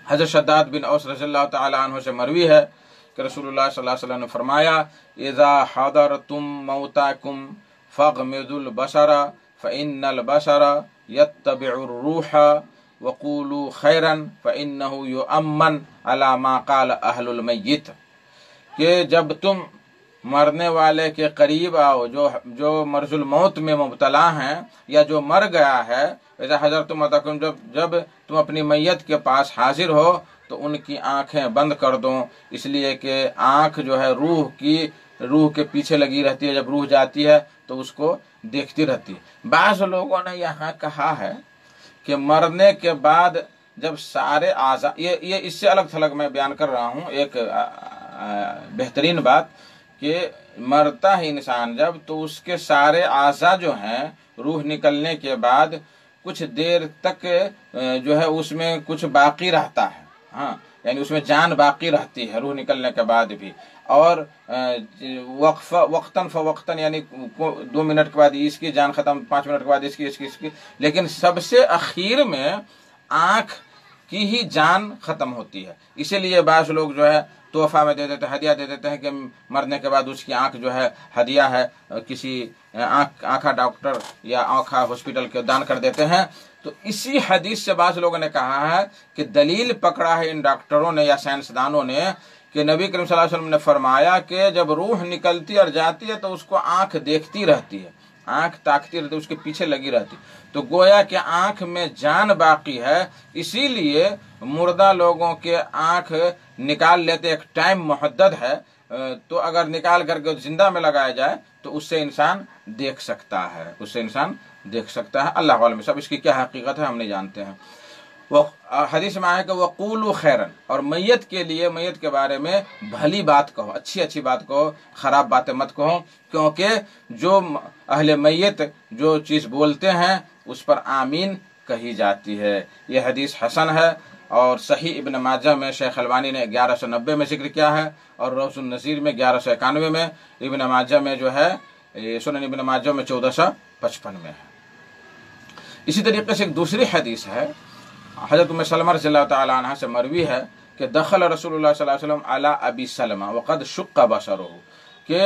हज़रत शद्दाद बिन औस रज़ियल्लाहु तआला अन्हु से मरवी है कि रसूलुल्लाह सल्लल्लाहु अलैहि वसल्लम ने फरमाया, इज़ा हदरतुम मौताकुम फग़मिदुल बसरा फ़इन्नल बसरा यत्तबिउर रूहा वक़ूलू खैरन फ़इन्नहु युअम्मन अला मा क़ाल अहलुल मय्यित। कि जब तुम मरने वाले के करीब आओ, जो मर्जुल मौत में मुब्तला हैं या जो मर गया है, इज़ा हज़रतुम मौताकुम, जब तुम अपनी मैयत के पास हाजिर हो तो उनकी आंखें बंद कर दो, इसलिए कि आंख जो है रूह के पीछे लगी रहती है, जब रूह जाती है तो उसको देखती रहती है। बाज़ लोगों ने यहाँ कहा है कि मरने के बाद जब सारे आज़ा, ये इससे अलग थलग मैं बयान कर रहा हूँ एक बेहतरीन बात, कि मरता है इंसान जब, तो उसके सारे आज़ा जो हैं रूह निकलने के बाद कुछ देर तक जो है उसमें कुछ बाकी रहता है, हाँ, यानी उसमें जान बाकी रहती है रूह निकलने के बाद भी। और वक्तन फ़वक्तन, यानी 2 मिनट के बाद इसकी जान खत्म, 5 मिनट के बाद इसकी, लेकिन सबसे आखिर में आँख की ही जान खत्म होती है। इसीलिए बाज़ लोग जो है तोहफा में दे देते हैं, हदिया दे देते हैं कि मरने के बाद उसकी आंख जो है हदिया है, किसी आँखा डॉक्टर या आँखा हॉस्पिटल के दान कर देते हैं। तो इसी हदीस से बाज़ लोगों ने कहा है कि दलील पकड़ा है इन डॉक्टरों ने या साइंसदानों ने कि नबी करीम सल्लल्लाहु अलैहि वसल्लम ने फरमाया कि जब रूह निकलती और जाती है तो उसको आंख देखती रहती है, आंख ताकती रहती है, उसके पीछे लगी रहती। तो गोया कि आंख में जान बाकी है, इसीलिए मुर्दा लोगों के आंख निकाल लेते, एक टाइम मुहद्दद है, तो अगर निकाल करके जिंदा में लगाया जाए तो उससे इंसान देख सकता है, अल्लाह वालम। सब इसकी क्या हकीकत है हम नहीं जानते हैं। वो हदीस में आया कि वक़ूलू खैरन, और मैयत के लिए, मैयत के बारे में भली बात कहो, अच्छी बात कहो, खराब बातें मत कहो, क्योंकि जो अहले मैयत जो चीज़ बोलते हैं उस पर आमीन कही जाती है। यह हदीस हसन है और सही इब्न माजा में शेख अलबानी ने 1190 में जिक्र किया है, और रौज़ुन नज़ीर में 1191 में, इब्न माजा में जो है सुनन इब्न माजा में 1455 में है। इसी तरीके से एक दूसरी हदीस है, हज़रत उम्मे सलमा रज़ियल्लाहु तआला अन्हा से मरवी है कि दखल रसूलुल्लाह सल्लल्लाहु अलैहि वसल्लम अला अबी सलमा वक़द शुक्का बसरुहु, कि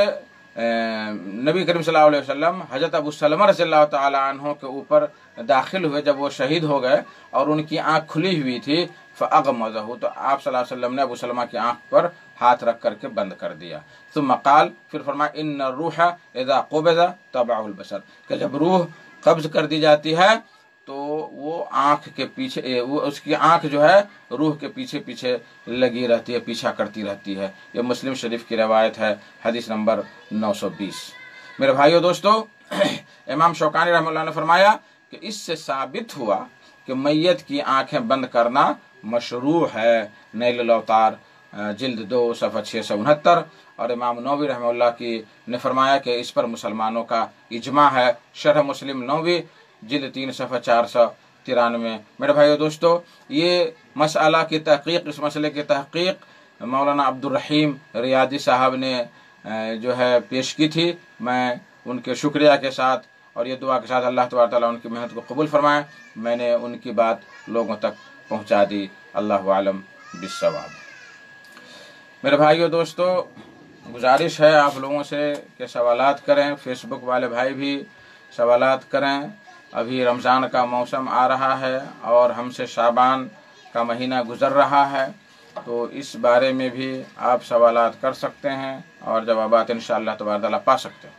नबी करीम सल्लल्लाहु अलैहि वसल्लम हज़रत अबू सलमा रज़ियल्लाहु तआला अन्हु के ऊपर दाखिल हुए जब वो शहीद हो गए और उनकी आँख खुली हुई थी। फ़अग़मज़हु, तो आप सल्लल्लाहु अलैहि वसल्लम ने अबू सलमा की आँख पर हाथ रख करके बंद कर दिया। सुम्मा क़ाल, फिर फरमाया, इन्ना रूहा इज़ा क़ुबिज़ा तबअहुल बसर, कि जब रूह कब्ज़ कर दी जाती है तो वो आँख के पीछे, वो उसकी आँख जो है रूह के पीछे पीछे लगी रहती है, पीछा करती रहती है। ये मुस्लिम शरीफ की रवायत है, हदीस नंबर 920। मेरे भाइयों दोस्तों, इमाम शौकानी रहमतुल्लाह ने फरमाया कि इससे साबित हुआ कि मैयत की आंखें बंद करना मशरू है। नैल अवतार जिल्द 2 सफ़ा 669, और इमाम नववी रहमतुल्लाह की ने फरमाया कि इस पर मुसलमानों का इजमा है। शरह मुस्लिम नववी जिल्द 3 सफ़ा 493। मेरे भाइयों दोस्तों, ये मसला की तहक़ीक़, इस मसले की तहक़ीक़ मौलाना अब्दुल रहीम रियादी साहब ने जो है पेश की थी। मैं उनके शुक्रिया के साथ और ये दुआ के साथ अल्लाह तबारक तआला उनकी मेहनत को कबूल फरमाए, मैंने उनकी बात लोगों तक पहुँचा दी। अल्लाहु आलम बिस्सवाब। मेरे भाइयों दोस्तों, गुजारिश है आप लोगों से कि सवालात करें, फेसबुक वाले भाई भी सवालात करें। अभी रमज़ान का मौसम आ रहा है और हमसे शाबान का महीना गुज़र रहा है, तो इस बारे में भी आप सवालात कर सकते हैं और जवाबात इंशाअल्लाह तबारक तआला पा सकते हैं।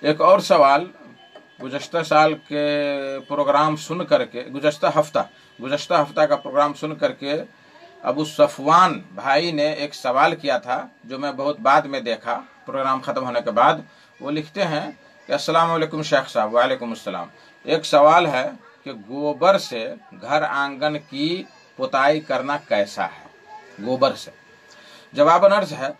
एक और सवाल, गुज़श्ता साल के प्रोग्राम सुन करके, गुज़श्ता हफ्ता का प्रोग्राम सुन करके अबू सफवान भाई ने एक सवाल किया था, जो मैं बहुत बाद में देखा प्रोग्राम ख़त्म होने के बाद। वो लिखते हैं कि अस्सलाम वालेकुम शेख साहब। वालेकुम अस्सलाम। एक सवाल है कि गोबर से घर आंगन की पुताई करना कैसा है? गोबर से जवाब अर्ज है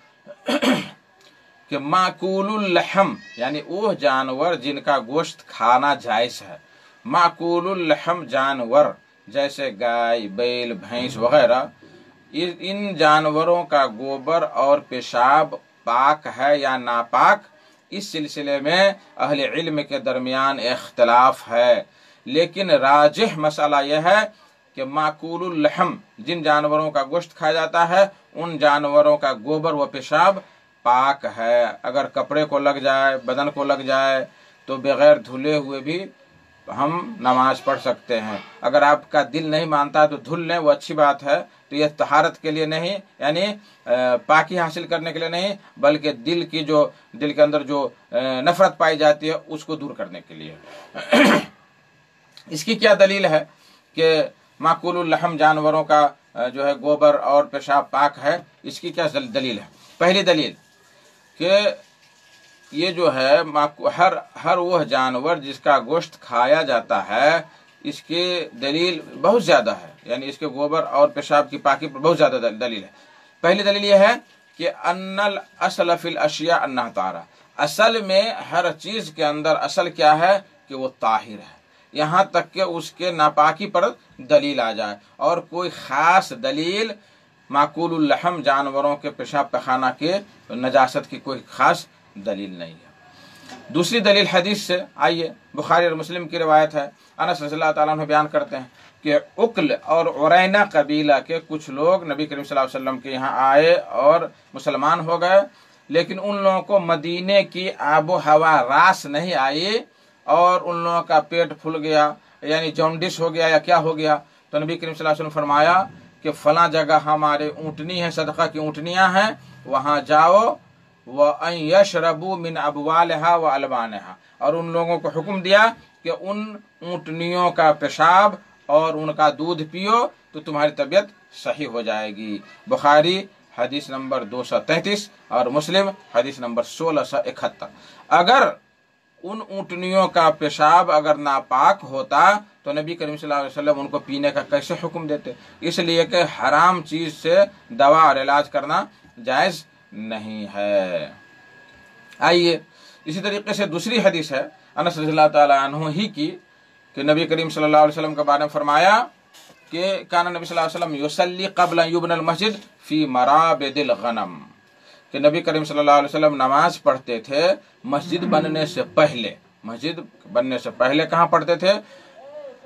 कि माकूलुल लहम, यानी वो जानवर जिनका गोश्त खाना जायज़ है। माकूलुल लहम जानवर जैसे गाय, बैल, भैंस वगैरह, इन जानवरों का गोबर और पेशाब पाक है या नापाक, इस सिलसिले में अहले इल्म के दरमियान इख्तलाफ है। लेकिन राजिह मसला यह है कि माकूलुल लहम, जिन जानवरों का गोश्त खाया जाता है, उन जानवरों का गोबर व पेशाब पाक है। अगर कपड़े को लग जाए, बदन को लग जाए, तो बगैर धुले हुए भी हम नमाज पढ़ सकते हैं। अगर आपका दिल नहीं मानता तो धुल लें, वो अच्छी बात है। तो यह तहारत के लिए नहीं, यानी पाकी हासिल करने के लिए नहीं, बल्कि दिल के अंदर जो नफरत पाई जाती है उसको दूर करने के लिए। इसकी क्या दलील है कि माकूलुल लहम जानवरों का जो है गोबर और पेशाब पाक है? इसकी क्या दलील है? पहली दलील कि ये जो है हर वह जानवर जिसका गोश्त खाया जाता है, इसकी दलील बहुत ज्यादा है, यानी इसके गोबर और पेशाब की पाकी पर बहुत ज्यादा दलील है। पहली दलील यह है कि अन्नल असल फिल अशिया अन्नहा तारा, असल में हर चीज के अंदर असल क्या है कि वो ताहिर है, यहाँ तक कि उसके नापाकी पर दलील आ जाए। और कोई खास दलील माकूलुल लहम जानवरों के पेशाब पखाना के नजासत की कोई खास दलील नहीं है। दूसरी दलील हदीस से, आइए, बुखारी और मुस्लिम की रिवायत है। अनस रज़ियल्लाहु ताला अन्हु बयान करते हैं कि उक्ल और उरैना कबीला के कुछ लोग नबी करीम सल्लल्लाहु अलैहि वसल्लम के यहाँ आए और मुसलमान हो गए, लेकिन उन लोगों को मदीने की आबो हवा रास नहीं आई और उन लोगों का पेट फूल गया, यानी जॉन्डिस हो गया या क्या हो गया। तो नबी करीम सल्लल्लाहु अलैहि वसल्लम फरमाया कि फला जगह हमारे ऊँटनी है, सदका की ऊँटनियाँ हैं, वहाँ जाओ, व अन यशरबू मिन अबवालहा व अलबानहा, और उन लोगों को हुक्म दिया कि उन ऊँटनियों का पेशाब और उनका दूध पियो तो तुम्हारी तबीयत सही हो जाएगी। बुखारी हदीस नंबर 233 और मुस्लिम हदीस नंबर 1671। अगर उन ऊँटनियों का पेशाब अगर नापाक होता तो नबी करीम सल्लल्लाहु अलैहि वसल्लम उनको पीने का कैसे हुक्म देते? इसलिए कि हराम चीज से दवा और इलाज करना जायज नहीं है। आइए, इसी तरीके से दूसरी हदीस है अनस रज़ियल्लाहु ताला अन्हु ही की, कि नबी करीम सल्लल्लाहु अलैहि वसल्लम के बारे में फरमाया कि काना नबी सल्लल्लाहु अलैहि वसल्लम युसल्ली क़ब्ल युबनल मस्जिद फी मराबिदिल गनम, कि नबी करीम सल्लल्लाहु अलैहि वसल्लम नमाज पढ़ते थे मस्जिद बनने से पहले। मस्जिद बनने से पहले कहाँ पढ़ते थे?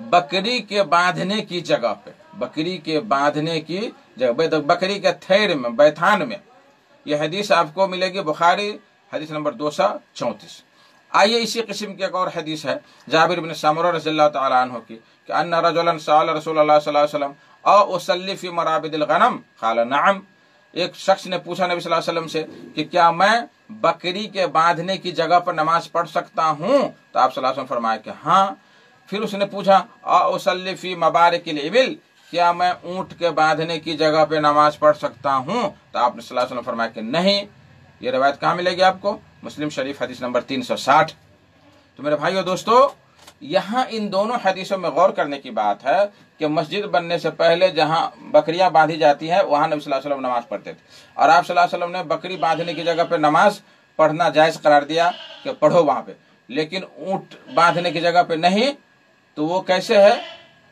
बकरी के बांधने की जगह पे, बकरी के बांधने की जगह, बकरी के थैर में, बैथान में। यह हदीस आपको मिलेगी बुखारी हदीस नंबर 234। आइए, इसी किस्म की एक और हदीस है जाबिर बिन समुरा रज़ियल्लाहु ताला अन्हु की, कि अन्ना रजुलन सअल रसूलुल्लाह सल्लल्लाहु अलैहि वसल्लम अ उसल्ली फी मराबिदिल गनम क़ाल नअम। एक शख्स ने पूछा नबी सल्लल्लाहु अलैहि वसल्लम से कि क्या मैं बकरी के बांधने की जगह पर नमाज पढ़ सकता हूँ? तो आप सल्लल्लाहु अलैहि वसल्लम फरमाया कि हाँ। फिर उसने पूछा अ उसल्ली फी मबारिकिल इबिल, क्या मैं ऊँट के बांधने की जगह पे नमाज पढ़ सकता हूँ? तो आपने सल्लल्लाहु अलैहि वसल्लम फरमाया कि नहीं। ये रवायत कहाँ मिलेगी आपको? मुस्लिम शरीफ हदीस नंबर 360। तो मेरे भाइयों दोस्तों, यहाँ इन दोनों हदीसों में गौर करने की बात है कि मस्जिद बनने से पहले जहाँ बकरियां बांधी जाती हैं वहाँ नबी सल्लल्लाहु अलैहि वसल्लम नमाज पढ़ते थे, और आप सल्लल्लाहु अलैहि वसल्लम ने बकरी बांधने की जगह पे नमाज पढ़ना जायज करार दिया कि पढ़ो वहाँ पे, लेकिन ऊँट बांधने की जगह पे नहीं। तो वो कैसे है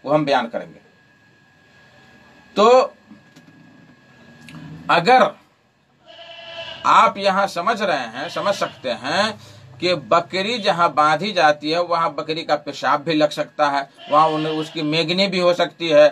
वो हम बयान करेंगे। तो अगर आप यहाँ समझ रहे हैं, समझ सकते हैं कि बकरी जहाँ बांधी जाती है वहाँ बकरी का पेशाब भी लग सकता है, वहाँ उसकी मेगनी भी हो सकती है,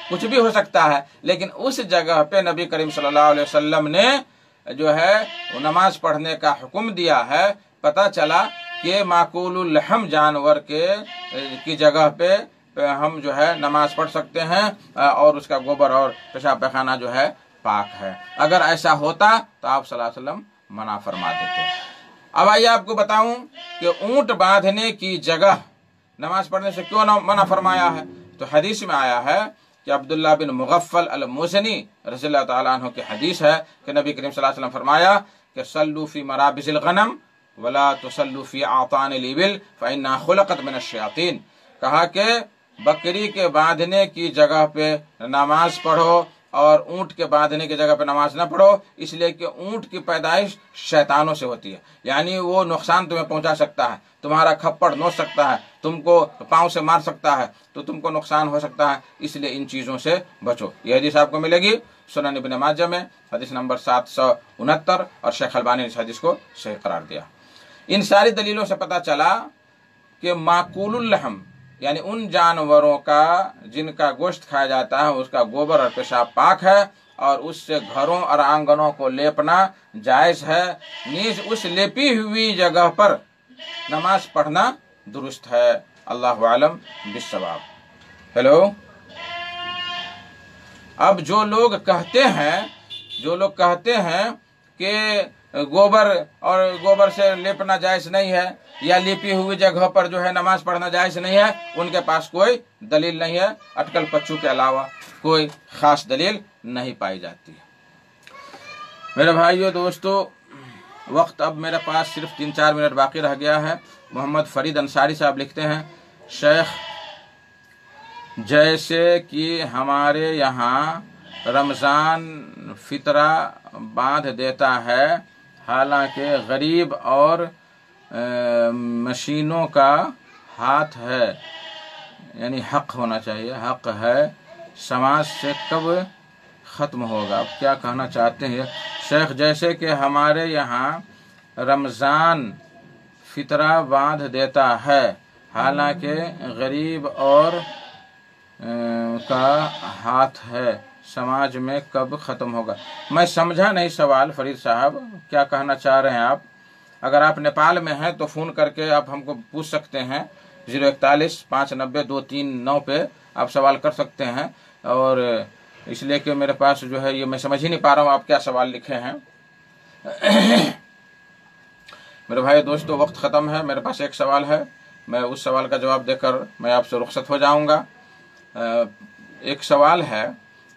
कुछ भी हो सकता है, लेकिन उस जगह पे नबी करीम सल्लल्लाहु अलैहि वसल्लम ने जो है नमाज पढ़ने का हुक्म दिया है। पता चला कि माकूलुल लहम जानवर की जगह पे हम जो है नमाज पढ़ सकते हैं और उसका गोबर और पेशाब पैखाना जो है पाक है। अगर ऐसा होता तो आप सल्लल्लाहु अलैहि वसल्लम मना फरमा देते। अब आइए आपको बताऊं कि ऊंट बांधने की जगह नमाज पढ़ने से क्यों मना फरमाया है। तो हदीस में आया है کہ عبداللہ بن مغفل المزنی رضی اللہ تعالیٰ عنہ کی حدیث ہے کہ نبی کریم صلی اللہ علیہ وسلم فرمایا کہ صلوا فی مرابض الغنم ولا تصلوا فی اعطان الابل فانها خلقت من الشیاطین، کہا کہ بکری کے باندھنے کی جگہ پہ نماز پڑھو اور اونٹ کے باندھنے کی جگہ پہ نماز نہ پڑھو، اس لیے کہ اونٹ کی پیدائش شیطانوں سے ہوتی ہے، یعنی وہ نقصان تمہیں پہنچا سکتا ہے، تمہارا کھپڑ نوچ سکتا ہے، تم کو پاؤں سے مار سکتا ہے، تو تم کو نقصان ہو سکتا ہے، اس لیے ان چیزوں سے بچو۔ یہ حدیث آپ کو ملے گی سنن ابن ماجہ میں، حدیث نمبر 769، اور شیخ البانی نے اس حدیث کو صحیح قرار دیا۔ ان ساری دلیلوں سے پتہ چلا کہ معقول اللحم یعنی ان جانوروں کا جن کا گوشت کھایا جاتا ہے اس کا گوبر اور پیشاب پاک ہے، اور اس سے گھروں اور آنگنوں کو لیپنا جائز ہے، نیز اس لیپی ہوئی جگہ پر نماز پڑھنا درست ہے۔ اللہ عالم بالصواب۔ ہیلو، اب جو لوگ کہتے ہیں کہ گوبر سے لیپنا جائز نہیں ہے یا لیپی ہوئی جگہ پر جو ہے نماز پڑھنا جائز نہیں ہے، ان کے پاس کوئی دلیل نہیں ہے، اٹکل پچو کے علاوہ کوئی خاص دلیل نہیں پائی جاتی ہے۔ میرے بھائیو دوستو، وقت اب میرے پاس صرف 3-4 منٹ باقی رہ گیا ہے۔ محمد فرید انصاری صاحب لکھتے ہیں، شیخ جیسے کہ ہمارے یہاں رمضان فطرہ باندھ دیتا ہے، حالانکہ غریب اور مشینوں کا ہاتھ ہے، یعنی حق ہونا چاہیے، حق ہے، سماج سے کب ختم ہوگا؟ اب کیا کہنا چاہتے ہیں شیخ؟ جیسے کہ ہمارے یہاں رمضان فطرہ باندھ دیتا ہے، حالانکہ غریب اور کا ہاتھ ہے، سماج میں کب ختم ہوگا؟ میں سمجھا نہیں سوال فرید صاحب، کیا کہنا چاہ رہے ہیں آپ؟ اگر آپ نیپال میں ہیں تو فون کر کے آپ ہم کو پوچھ سکتے ہیں، 041-590-239 پہ آپ سوال کر سکتے ہیں، اور اس لیے کہ میرے پاس جو ہے یہ میں سمجھ ہی نہیں پا رہا ہوں آپ کیا سوال لکھے ہیں۔ میرے بھائی دوستو، وقت ختم ہے، میرے پاس ایک سوال ہے، میں اس سوال کا جواب دے کر میں آپ سے رخصت ہو جاؤں گا۔ ایک سوال ہے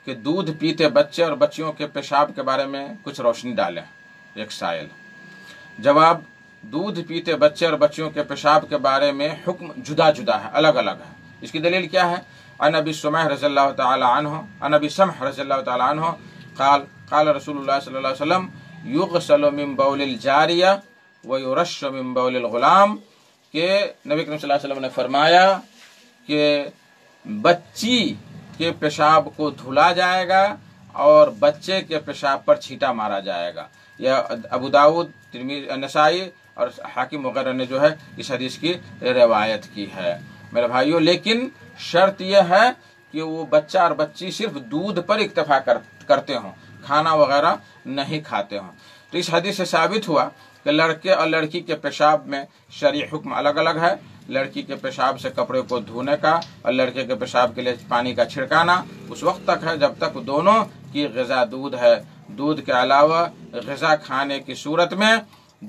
کہ دودھ پیتے بچے اور بچیوں کے پیشاب کے بارے میں کچھ روشنی ڈالیں۔ ایک سائل، جواب: دودھ پیتے بچے اور بچیوں کے پیشاب کے بارے میں حکم جدا جدا ہے، الگ الگ ہے۔ اس کی دلیل کیا ہے؟ عن ابی سمح رضی اللہ تعالی عنہ قال رسول اللہ صلی اللہ علیہ وسلم یغسل من بول الجاریہ ویرش من بول الغلام، کہ نبی کریم صلی اللہ علیہ وسلم نے فرمایا کہ بچی کے پیشاب کو دھلا جائے گا اور بچے کے پیشاب پر چھینٹا مارا جائے گا۔ یہ ابو داؤد، ترمذی، نسائی اور حاکم وغیرہ نے جو ہے اس حدیث کی روایت کی ہے۔ میرے بھائیوں، لیکن شرط یہ ہے کہ وہ بچہ اور بچی صرف دودھ پر اکتفا کرتے ہوں، کھانا وغیرہ نہیں کھاتے ہوں۔ تو اس حدیث سے ثابت ہوا کہ لڑکے اور لڑکی کے پیشاب میں شرعی حکم الگ الگ ہے۔ لڑکی کے پیشاب سے کپڑے کو دھونے کا اور لڑکے کے پیشاب کے لیے پانی کا چھڑکانا اس وقت تک ہے جب تک دونوں کی غذا دودھ ہے۔ دودھ کے علاوہ غذا کھانے کی صورت میں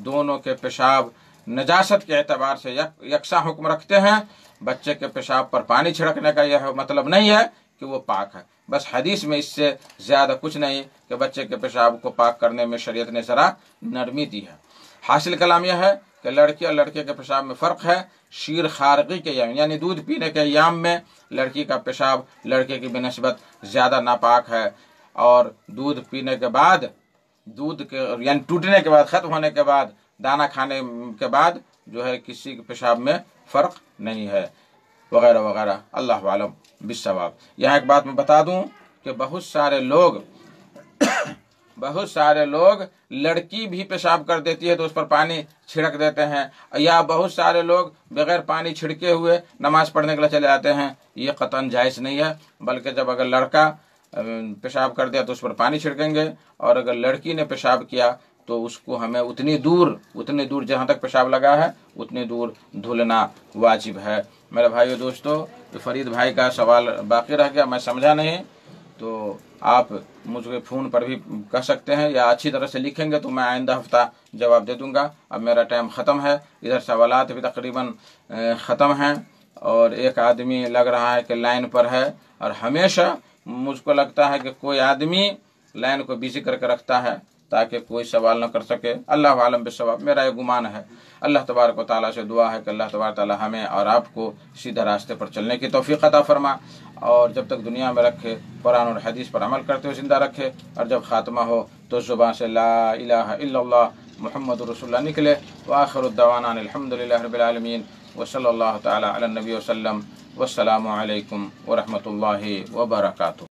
دونوں کے پیشاب نجاست کے اعتبار سے یکساں حکم رکھتے ہیں۔ بچے کے پیشاب پر پانی چھڑکنے کا یہ مطلب نہیں ہے کہ وہ پاک ہے، بس حدیث میں اس سے زیادہ کچھ نہیں کہ بچے کے پیشاب کو پاک کرنے میں شریعت نے ذرا نرمی دی ہے۔ حاصل کلام یہ ہے کہ لڑکی اور لڑکے کے پیشاب میں فرق ہے۔ شیر خارقی کے یعنی دودھ پینے کے ایام میں لڑکی کا پیشاب لڑکے کی بنسبت زیادہ ناپاک ہے، اور دودھ پینے کے بعد دودھ کے یعنی ٹوٹنے کے بعد، ختم ہونے کے بعد، دانہ کھانے کے بعد جو ہے کسی کے پیشاب میں فرق نہیں ہے، وغیرہ وغیرہ۔ اللہ عالم بالصواب۔ یہاں ایک بات میں بتا دوں کہ بہت سارے لوگ لڑکی بھی پیشاب کر دیتی ہے تو اس پر پانی چھڑک دیتے ہیں، یا بہت سارے لوگ بغیر پانی چھڑکے ہوئے نماز پڑھنے کے لیے چلے جاتے ہیں۔ یہ قطعاً جائز نہیں ہے، بلکہ جب اگر لڑکا پیشاب کر دیا تو اس پر پانی چھڑکیں گے، اور اگر لڑکی نے پیشاب کیا تو اس کو ہمیں اتنی دور جہاں تک پیشاب لگا ہے اتنی دور دھلنا واجب ہے۔ میرے بھائیو دوستو، فرید بھائی کا سوال باقی رہ گیا، میں سمجھا نہیں، تو آپ مجھے فون پر بھی کہہ سکتے ہیں، یا اچھی طرح سے لکھیں گے تو میں آئندہ ہفتہ جواب دے دوں گا۔ اب میرا ٹائم ختم ہے، ادھر سوالات بھی تقریباً ختم ہیں، اور ایک آدمی لگ رہا ہے کہ لائن پر ہے، اور ہمیشہ مجھ کو لگتا ہے کہ کوئی آدمی لائن کو بزی کر کے رکھتا ہے تاکہ کوئی سوال نہ کر سکے۔ اللہ عالم بالصواب، میرا یہ گمان ہے۔ اللہ تبارک و تعالیٰ سے دعا ہے کہ اللہ تبارک و تعالیٰ ہمیں اور آپ کو سیدھے راستے پر چلنے کی توفیق عطا فرما، اور جب تک دنیا میں رکھے قرآن اور حدیث پر عمل کرتے ہوئے زندہ رکھے، اور جب خاتمہ ہو تو زبان سے لا الہ الا اللہ محمد رسول اللہ نکلے۔ وآخر الدعوانا الحمد للہ رب العالمین، وصلی اللہ تعالیٰ علی النبی وسلم، والسلام علیکم ورحمۃ اللہ وبرکاتہ۔